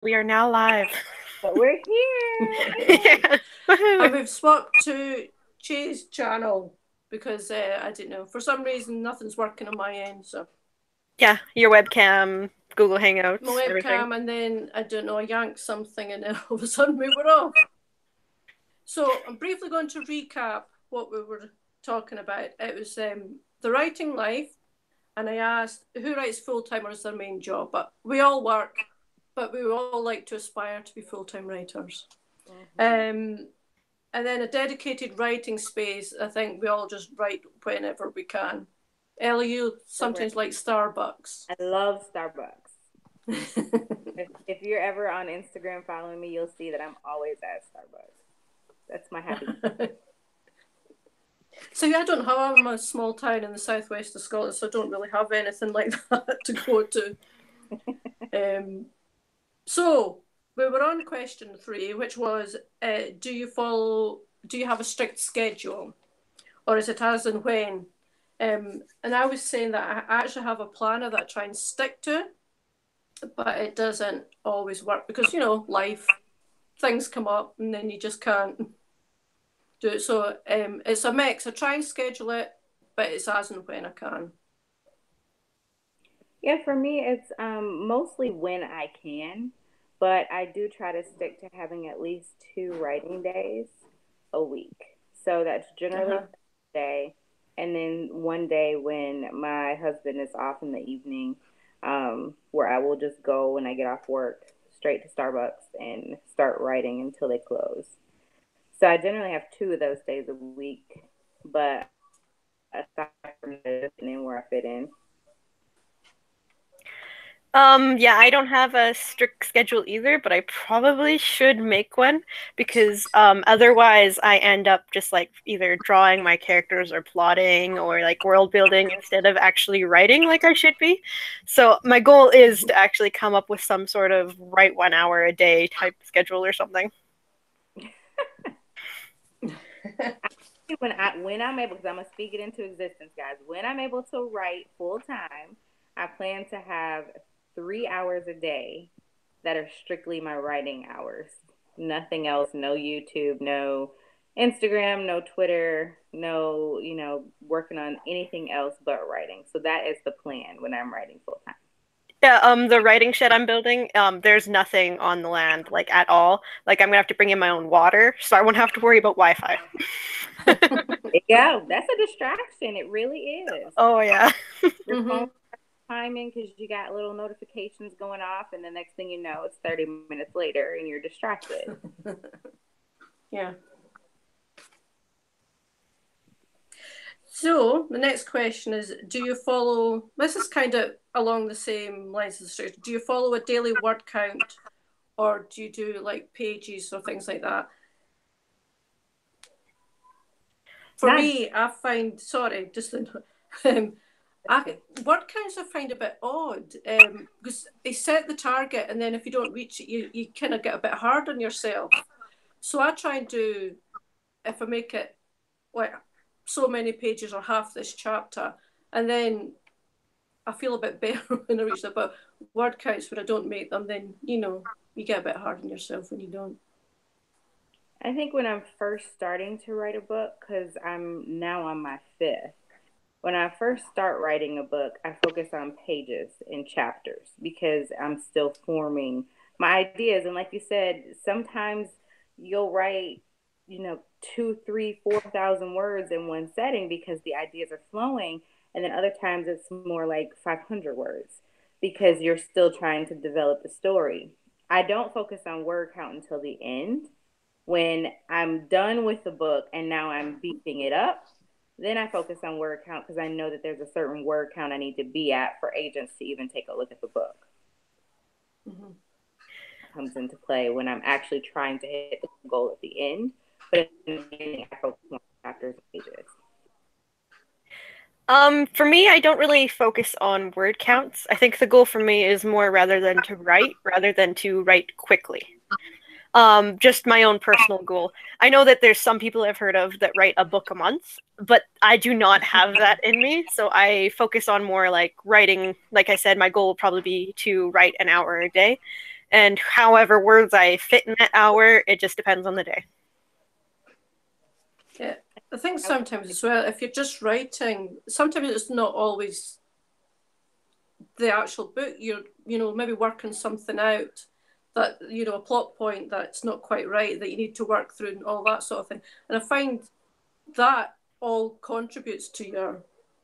We are now live. But we're here. Yeah. And Woohoo. we've swapped to Jay's channel because I don't know, for some reason nothing's working on my end. So Yeah, your webcam, Google my Hangouts, everything. webcam, and then I don't know, I yanked something, and then all of a sudden we were off. So I'm briefly going to recap what we were talking about. It was the writing life, and I asked who writes full time or is their main job. But we all work, but we all like to aspire to be full time writers. Mhm. Um, and then a dedicated writing space. I think we all just write whenever we can. Ellie, you sometimes Correct. like Starbucks. I love Starbucks. If you're ever on Instagram following me, you'll see that I'm always at Starbucks. That's my happy. See, I don't have. I'm a small town in the southwest of Scotland, so I don't really have anything like that to go to. Um, so we were on question three, which was, do you follow? Do you have a strict schedule, or is it as and when? And I was saying that I actually have a planner that I try and stick to, but it doesn't always work because life things come up and then you just can't do it. So it's a mix. I try and schedule it, but it's as and when I can. Yeah, for me, it's mostly when I can, but I do try to stick to having at least 2 writing days a week. So that's generally Uh-huh. Thursday, and then one day when my husband is off in the evening, where I will just go when I get off work straight to Starbucks and start writing until they close. So I generally have 2 of those days a week, but aside from this, and then where I fit in. Yeah, I don't have a strict schedule either, but I probably should make one because otherwise I end up just like either drawing my characters or plotting or like world building instead of actually writing like I should be. So my goal is to actually come up with some sort of write 1 hour a day type schedule or something. When I'm able, because I'm gonna speak it into existence, guys. When I'm able to write full time, I plan to have 3 hours a day that are strictly my writing hours. Nothing else. No YouTube. No Instagram. No Twitter. No, working on anything else but writing. So that is the plan when I'm writing full time. Yeah, the writing shed I'm building, there's nothing on the land like at all. Like I'm gonna have to bring in my own water, so I won't have to worry about Wi-Fi. Yeah, that's a distraction. It really is. Oh yeah. Your phone Mm-hmm. timing because you got little notifications going off, and the next thing you know, it's 30 minutes later and you're distracted. Yeah. So the next question is: do you follow? This is kind of along the same lines as the story. Do you follow a daily word count, or do you do like pages or things like that? For Not me, I find sorry, just um, word counts I find a bit odd because they set the target and then if you don't reach it, you kind of get a bit hard on yourself. So I try and do if I make it like so many pages or half this chapter, and then I feel a bit better when I reach it. But word counts where I don't make them, then you get a bit hard on yourself when you don't. I think when I'm first starting to write a book, because I'm now on my fifth, when I first start writing a book, I focus on pages and chapters because I'm still forming my ideas. And like you said, sometimes you'll write, you know, two, three, 4,000 words in one setting because the ideas are flowing. And then other times it's more like 500 words because you're still trying to develop the story. I don't focus on word count until the end when I'm done with the book and now I'm beefing it up, then I focus on word count because I know that there's a certain word count I need to be at for agents to even take a look at the book. Mm-hmm. Comes into play when I'm actually trying to hit the goal at the end. But in the beginning, I focus on chapters and pages. For me, I don't really focus on word counts. I think the goal for me is more rather than to write quickly. Just my own personal goal. I know that there's some people I've heard of that write a book a month, but I do not have that in me. So I focus on more like writing. Like I said, my goal will probably be to write 1 hour a day. And however words I fit in that hour, it just depends on the day. Yeah, I think sometimes as well, if you're just writing, sometimes it's not always the actual book. You're, maybe working something out that, a plot point that's not quite right that you need to work through and all that sort of thing. And I find that all contributes to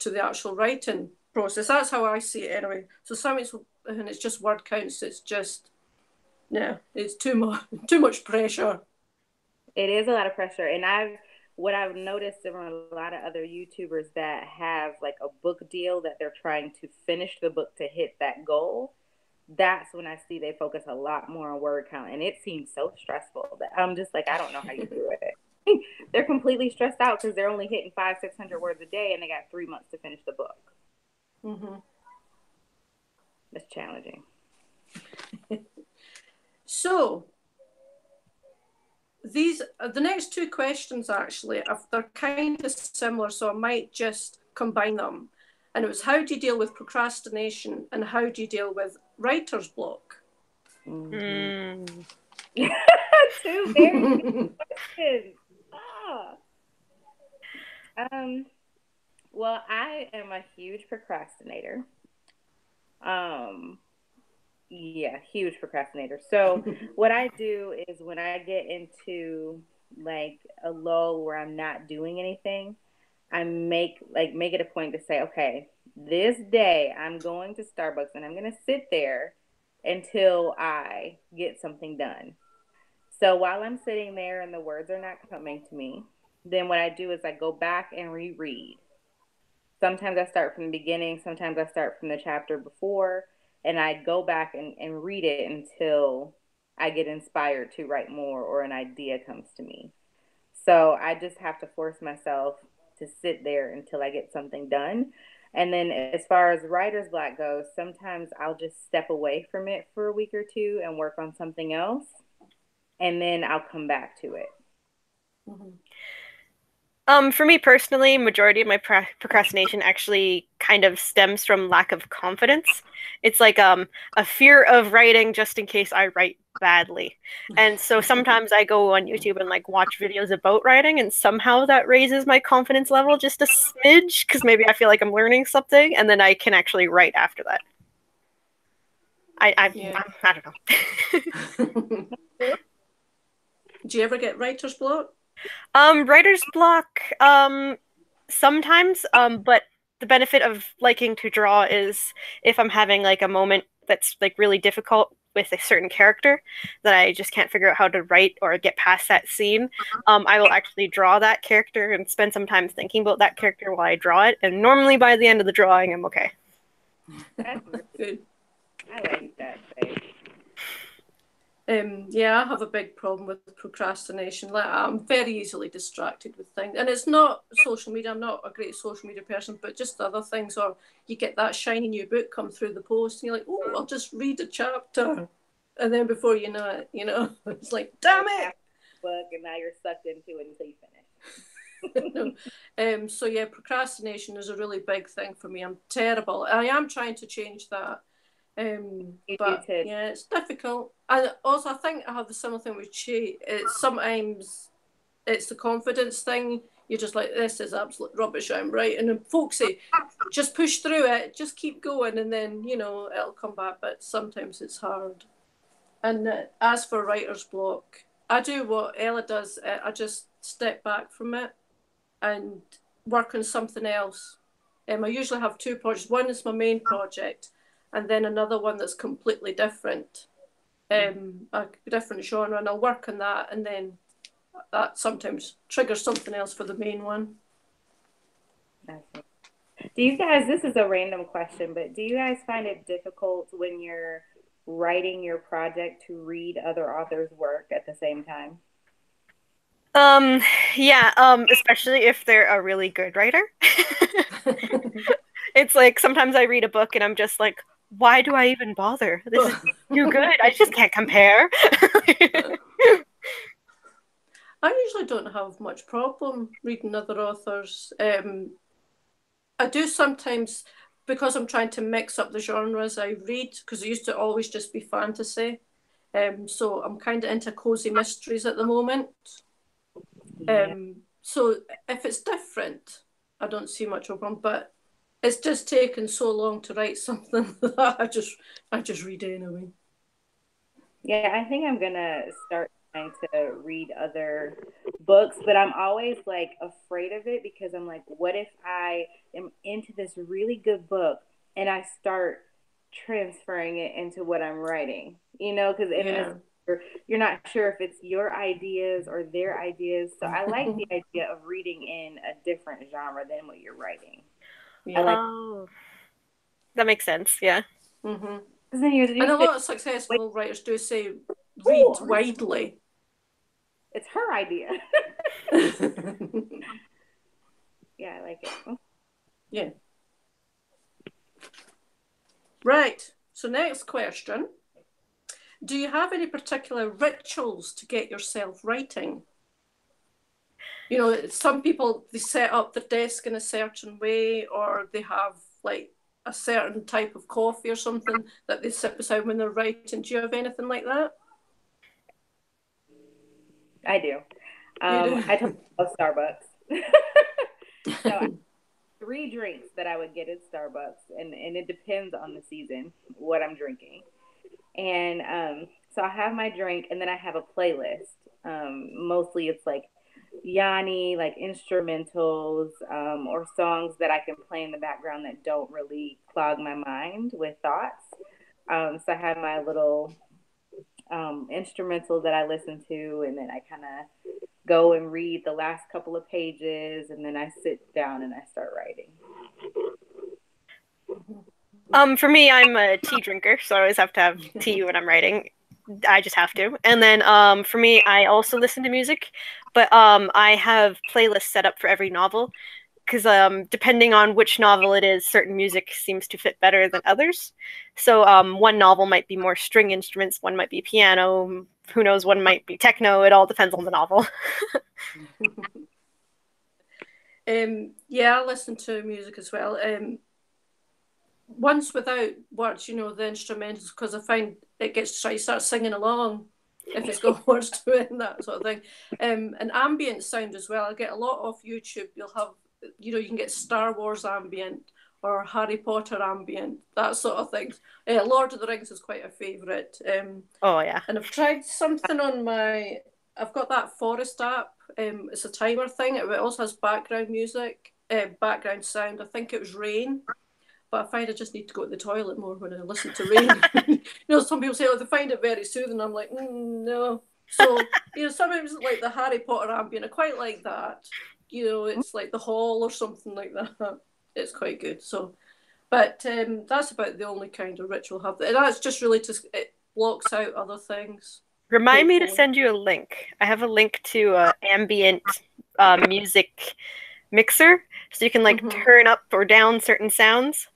the actual writing process. That's how I see it anyway. So sometimes when it's just word counts, it's just, yeah, it's too much pressure. It is a lot of pressure. And what I've noticed from a lot of other YouTubers that have like a book deal that they're trying to finish the book to hit that goal, that's when I see they focus a lot more on word count. And it seems so stressful that I'm just like, I don't know how you do it. They're completely stressed out because they're only hitting 500-600 words a day and they got 3 months to finish the book. Mm-hmm. That's challenging. So the next two questions actually, they're kind of similar, so I might just combine them. And it was, how do you deal with procrastination and how do you deal with writer's block? Mm-hmm. Two very good questions. Well, I am a huge procrastinator. Yeah, huge procrastinator. So what I do is when I get into like a lull where I'm not doing anything, I make it a point to say, okay, this day I'm going to Starbucks and I'm going to sit there until I get something done. So while I'm sitting there and the words are not coming to me, then what I do is I go back and reread. Sometimes I start from the beginning, sometimes I start from the chapter before, and I go back and read it until I get inspired to write more or an idea comes to me. So I just have to force myself to sit there until I get something done. And then as far as writer's block goes, sometimes I'll just step away from it for a week or two and work on something else, and then I'll come back to it. Mm-hmm. For me personally, majority of my procrastination actually kind of stems from lack of confidence. It's like a fear of writing just in case I write badly. And so sometimes I go on YouTube and like watch videos about writing, and somehow that raises my confidence level just a smidge because maybe I feel like I'm learning something, and then I can actually write after that. I don't know. Do you ever get writer's block? Writer's block, sometimes, but the benefit of liking to draw is if I'm having like a moment that's like really difficult with a certain character that I just can't figure out how to write or get past that scene, I will actually draw that character and spend some time thinking about that character while I draw it, and normally by the end of the drawing, I'm okay. That's good. I like that. Yeah, I have a big problem with procrastination. Like, I'm very easily distracted with things, and it's not social media. I'm not a great social media person, but just other things. Or you get that shiny new book come through the post, and you're like, "Oh, I'll just read a chapter," and then before you know it, it's like, "Damn it!" Book, and now you're sucked into it until you finish. So yeah, procrastination is a really big thing for me. I'm terrible. I am trying to change that. But yeah, it's difficult. And also, I think I have the similar thing with Chi. Sometimes it's the confidence thing. You're just like, this is absolute rubbish, I'm right. And then folks say, just push through it, just keep going, and then, it'll come back. But sometimes it's hard. And as for writer's block, I do what Ella does. I just step back from it and work on something else. I usually have two projects. One is my main project, and then another one that's completely different, a different genre, and I'll work on that, and then that sometimes triggers something else for the main one. Do you guys, this is a random question, but do you guys find it difficult when you're writing your project to read other authors' work at the same time? Yeah, especially if they're a really good writer. It's like sometimes I read a book and I'm just like, why do I even bother? This is too good. I just can't compare. I usually don't have much problem reading other authors. I do sometimes, because I'm trying to mix up the genres I read, because it used to always just be fantasy. So I'm kind of into cozy mysteries at the moment. Yeah. So if it's different, I don't see much of them, but it's just taken so long to write something that I just read anyway. Yeah, I think I'm gonna start trying to read other books, but I'm always like afraid of it because I'm like, what if I am into this really good book and I start transferring it into what I'm writing? You know, because and then Yeah. you're not sure if it's your ideas or their ideas. So I like the idea of reading in a different genre than what you're writing. I Yeah. like Oh, that makes sense. Yeah. Mm-hmm. because then you And a sit, lot of wait, successful writers do say read ooh, widely. it's her idea. Yeah, I like it. Yeah. Right. So next question. Do you have any particular rituals to get yourself writing? You know, some people, they set up their desk in a certain way, or they have like a certain type of coffee or something that they sit beside when they're writing. Do you have anything like that? I do. You do? I told you about Starbucks. So three drinks that I would get at Starbucks, and it depends on the season what I'm drinking. And so I have my drink, and then I have a playlist. Mostly it's like Yanni, like instrumentals, or songs that I can play in the background that don't really clog my mind with thoughts. So I have my little instrumental that I listen to, and then I kind of go and read the last couple of pages, and then I sit down and I start writing. For me, I'm a tea drinker, so I always have to have tea when I'm writing. I just have to. And then for me, I also listen to music, but I have playlists set up for every novel because depending on which novel it is, certain music seems to fit better than others. So one novel might be more string instruments, one might be piano, who knows, one might be techno. It all depends on the novel. Yeah, I listen to music as well. Once without words, you know, the instrumentals, because I find it gets try start singing along if it's got words to it and that sort of thing. And ambient sound as well. I get a lot off YouTube. You'll have, you know, you can get Star Wars ambient or Harry Potter ambient, that sort of thing. Lord of the Rings is quite a favourite. Oh yeah. And I've tried something on my, I've got that Forest app. It's a timer thing. It also has background music, background sound. I think it was rain, but I find I just need to go to the toilet more when I listen to rain. You know, some people say, oh, they find it very soothing. I'm like, no. So, you know, sometimes like the Harry Potter ambient, I quite like that. You know, it's like the hall or something like that. It's quite good. So, but that's about the only kind of ritual I have. And that's just really to, it blocks out other things, Remind me to hopefully. send you a link. I have a link to ambient music mixer, so you can like Mm-hmm. turn up or down certain sounds.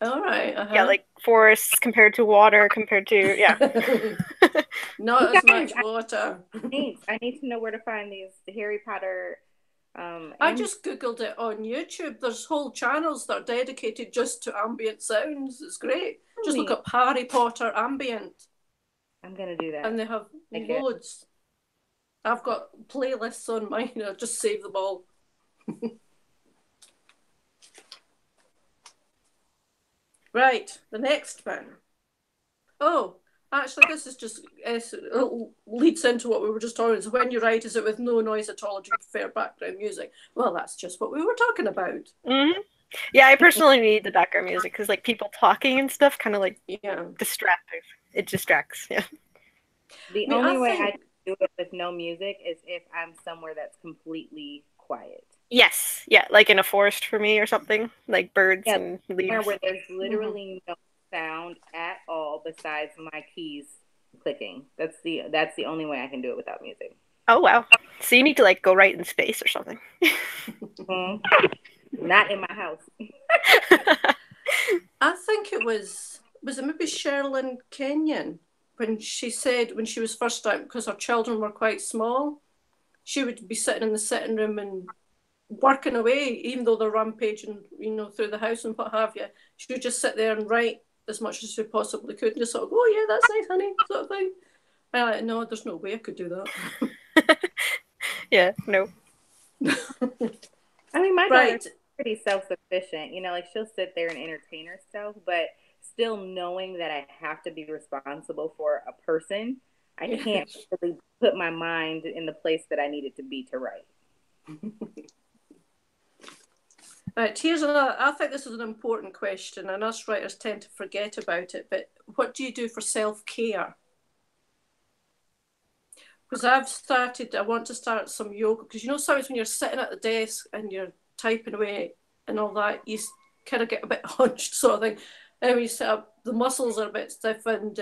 All right. Yeah, like forests compared to water compared to yeah. Not You as guys, much water. I need to know where to find these Harry Potter. I And just googled it on YouTube. There's whole channels that are dedicated just to ambient sounds. It's great. Just look me, up Harry Potter ambient, I'm gonna do and that. they have Like it. loads. I've got playlists on mine. I just save them all. Right, the next one. Oh, actually, this is just it leads into what we were just talking about. So when you write, is it with no noise at all, or do you prefer background music? Well, that's just what we were talking about. Hmm. Yeah, I personally need the background music because like people talking and stuff kind of like Yeah. distractive. It distracts. Yeah. The I mean, I only way I think, do it with no music is if I'm somewhere that's completely quiet. Yes. Yeah, like in a forest for me or something, like birds Yeah, and somewhere leaves. where there's mhm. literally no sound at all besides my keys clicking. That's the only way I can do it without music. Oh wow. So you need to like go right in space or something. Mhm. Not in my house. I think was it maybe Sherilyn Kenyon when she said when she was first out because her children were quite small, she would be sitting in the sitting room and working away, even though they're rampaging, you know, through the house and what have you. She would just sit there and write as much as she possibly could and just sort of go, oh yeah, that's nice, honey, sort of thing. No, there's no way I could do that. Yeah, no. I mean, my Right. daughter's pretty self-sufficient. You know, like she'll sit there and entertain herself, but still knowing that I have to be responsible for a person, I can't Yes. really put my mind in the place that I need it to be to write. Right, here's another. I think this is an important question, and us writers tend to forget about it. But what do you do for self-care? Because I want to start some yoga. Because you know, sometimes when you're sitting at the desk and you're typing away and all that, you kind of get a bit hunched, sort of thing. And when you sit up, the muscles are a bit stiff, and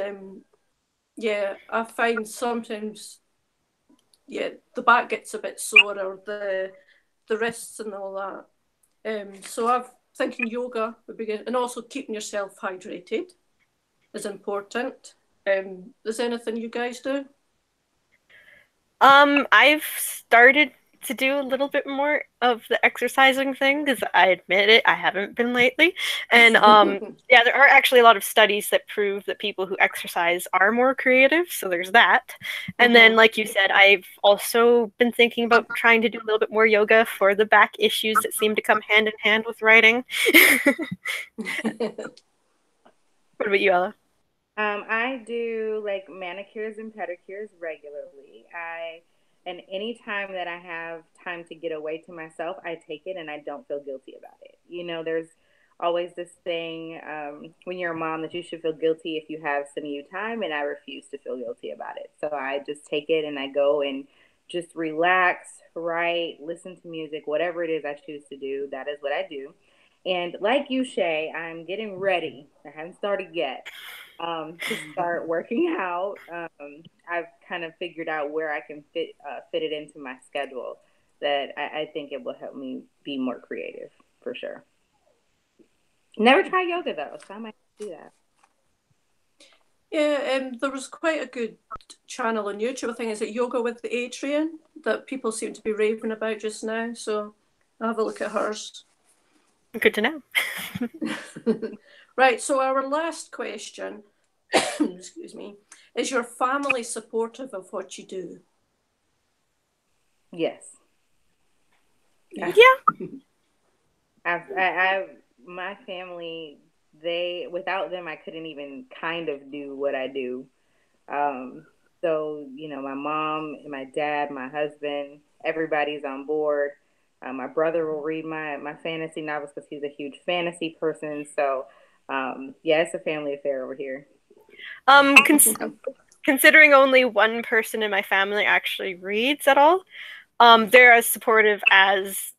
yeah, I find sometimes, yeah, the back gets a bit sore, or the wrists and all that. So I'm thinking yoga would be good, and also keeping yourself hydrated is important. Is anything you guys do? I've started to do a little bit more of the exercising thing because I admit it, I haven't been lately. And yeah, there are actually a lot of studies that prove that people who exercise are more creative, so there's that. And then, like you said, I've also been thinking about trying to do a little bit more yoga for the back issues that seem to come hand in hand with writing. What about you, Ella? I do like manicures and pedicures regularly. And any time that I have time to get away to myself, I take it and I don't feel guilty about it. You know, there's always this thing when you're a mom that you should feel guilty if you have some you time, and I refuse to feel guilty about it. So I just take it and I go and just relax, write, listen to music, whatever it is I choose to do. That is what I do. And like you, Shay, I'm getting ready. I haven't started yet to start working out. I've kind of figured out where I can fit it into my schedule. That I think it will help me be more creative for sure. Never try yoga though, so I might do that. Yeah, there was quite a good channel on YouTube. I think is it Yoga with Adrian that people seem to be raving about just now. So I'll have a look at hers. Good to know. Right. So our last question, excuse me, is your family supportive of what you do? Yes. Yeah. My family, without them, I couldn't even kind of do what I do. So, you know, my mom and my dad, my husband, everybody's on board. My brother will read my fantasy novels because he's a huge fantasy person. So, yeah, it's a family affair over here. Considering only one person in my family actually reads at all, they're as supportive as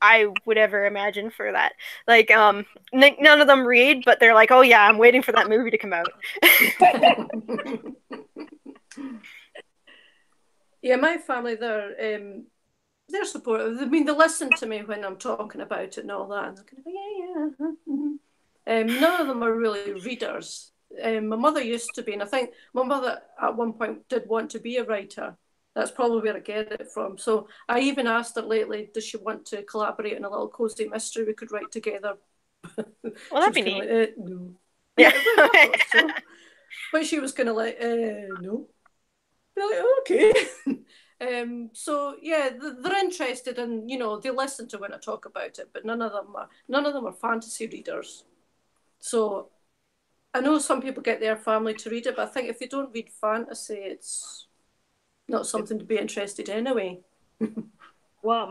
I would ever imagine for that. Like, none of them read, but they're like, "Oh yeah, I'm waiting for that movie to come out." Yeah, my family, they're supportive. I mean, they listen to me when I'm talking about it and all that, and they're kind of, yeah, yeah. None of them are really readers. My mother used to be, and I think my mother at one point did want to be a writer. That's probably where I get it from. So I even asked her lately, does she want to collaborate in a little cozy mystery we could write together? Well, that'd be neat. Like, no. Yeah. I thought so. But she was kind of like, no. Like, okay. So yeah, they're interested, and they listen to when I talk about it, but none of them are fantasy readers. So I know some people get their family to read it, but I think if they don't read fantasy, it's not something to be interested in anyway. Well,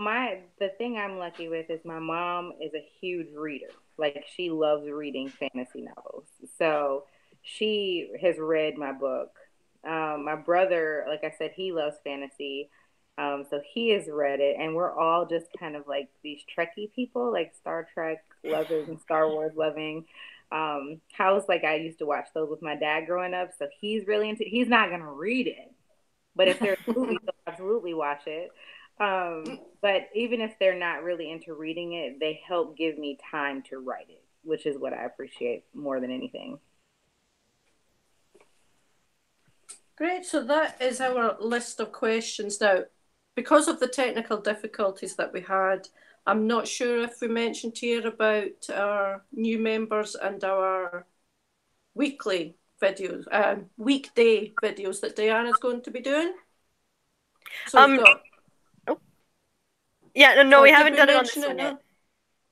the thing I'm lucky with is my mom is a huge reader. Like she loves reading fantasy novels. So she has read my book. My brother, like I said, he loves fantasy. So he has read it, and we're all just kind of like these Trekkie people, like Star Trek lovers and Star Wars loving. House, like I used to watch those with my dad growing up, so he's really into. He's not gonna read it, but if there's a movie, he'll absolutely watch it. But even if they're not really into reading it, they help give me time to write it, which is what I appreciate more than anything. Great. So that is our list of questions. Now, because of the technical difficulties that we had, I'm not sure if we mentioned here about our new members and our weekly videos, weekday videos that Diana's going to be doing. So we've got. Oh. Yeah, no, we haven't done it on this one yet. No?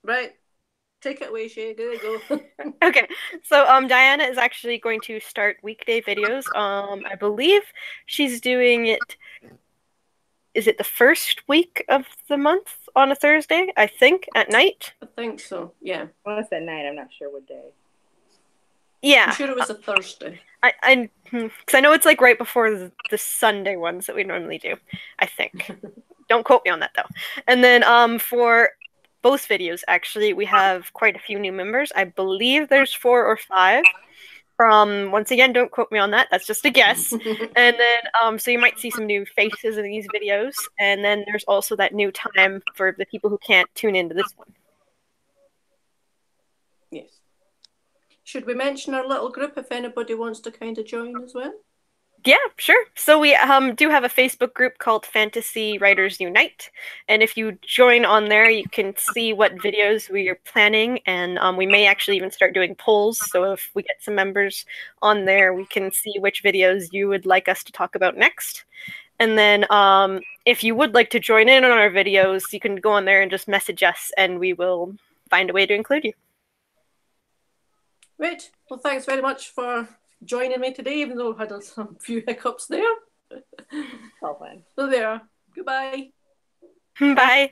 Right. Take it away, Shay. There you go. Okay, so Diana is actually going to start weekday videos. I believe she's doing it. Is it the first week of the month on a Thursday? I think at night. I think so. Yeah. Well, it's at night. I'm not sure what day. Yeah, I'm sure it was a Thursday. Because I know it's like right before the Sunday ones that we normally do. I think. Don't quote me on that though. And then for both videos, actually, we have quite a few new members. I believe there's 4 or 5. Once again, don't quote me on that. That's just a guess. And then, so you might see some new faces in these videos. And then there's also that new time for the people who can't tune into this one. Yes. Should we mention our little group if anybody wants to kind of join as well? Yeah, sure. So we do have a Facebook group called Fantasy Writers Unite, and if you join on there, you can see what videos we are planning, and we may actually even start doing polls. So if we get some members on there, we can see which videos you would like us to talk about next. And then if you would like to join in on our videos, you can go on there and just message us, and we will find a way to include you. Great. Well, thanks very much for joining me today, even though I had a few hiccups there. All fun. So there. Goodbye. Bye.